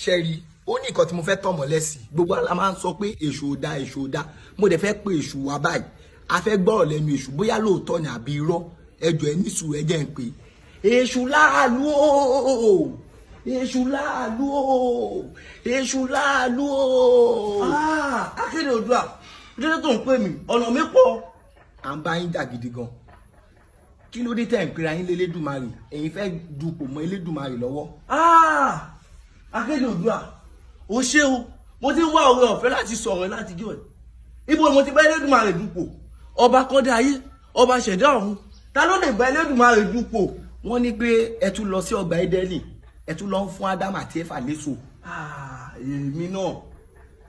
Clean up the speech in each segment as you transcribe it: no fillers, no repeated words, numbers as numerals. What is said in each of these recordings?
ṣẹ́rí ó ní nǹkan tí mo fẹ́ tọ̀mọ̀ lẹ́sìn gbogbo àlá máa ń sọ pé èṣù ò dá èṣù ò dá mo dẹ̀ fẹ́ pé èṣù wá báyìí a fẹ́ gbọ́rọ̀ lẹ́nu èṣù bóyá lóòótọ́ ni àbí irọ́ ẹjọ́ ẹ níṣù ẹ jẹ́ ń pè èṣù láàlú o èṣù láàlú o èṣù láàlú o. Akéde Oòduà dídé tó ń pè mí ọ̀nà mi pọ̀. à ń bá yín jà gidi gan kí ló dé tẹ̀ ń pera yín lélédùmarè ẹ̀yin fẹ́ dupò mọ́ elédùmarè lọ́wọ́. Akéde Oòduà o ṣé o mo ti ń wá ọ̀rẹ́ ọ̀fẹ́ láti sọ̀rọ̀ láti jọ ẹ̀ ibo mo ti bá elédùmarè dupò ọba kan dé ayé ọba ṣẹ̀dá ọ̀run ta ló lè bá elédùmarè dupò. wọ́n ní pé ẹ tún lọ sí ọgbà Édẹ́nì ẹ tún lọ fún Ádámù àti Éfà léso. èmi náà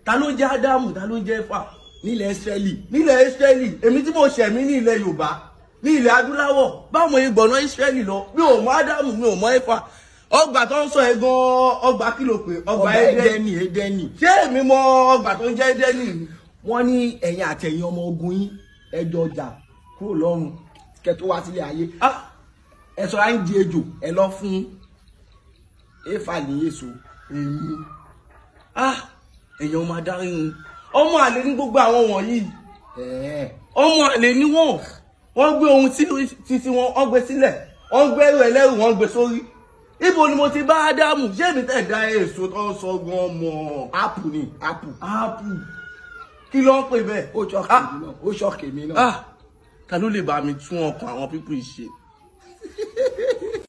ta ló jẹ́ Ádámù ta ló jẹ́ Éfà nílẹ̀ Ísírẹ́lì. nílẹ̀ Ísírẹ́lì èmi tí mo ṣẹ̀mí ní ilẹ̀ Yorùbá ní ilẹ̀ adúláwọ̀ báwo ìgbọ̀nà Ísírẹ́lì lọ mi ò mọ Ádámù mi ò mọ Éfà ọgbà tó ń sọ ẹ gan ọgbà kí ló pé ọgbà Édẹ́nì. ṣé èmi mọ ọgbà tó ń jẹ́ Édẹ́nì ni. wọ́n ní ẹ̀yin àtẹ̀yìn ọmọ ogun yín ẹjọ́ ọjà kúrò lọ́run kẹ́ tó wá sílé ayé ẹ sọ ayé di ejò ẹ lọ fún Éfà ní èso. èmi èèyàn máa dárí un ọmọ àlè ní gbogbo àwọn wọ̀nyí ọmọ àlè ní wọ́n gbé ohun títí wọ́n gbé sílẹ̀ wọ́n gbé ẹrù ẹlẹ́rù wọ́n gbé sórí ibo ni mo ti bá Ádámù ṣé èmi tẹ̀ dá èso tó ń sọ gan mọ́ ápù ni ápù kí ló ń pè bẹ́ẹ̀. ó ṣọ́ọ̀kì mi náà. ta ló lè bá mi tún ọkàn àwọn pípọ̀ ìṣe.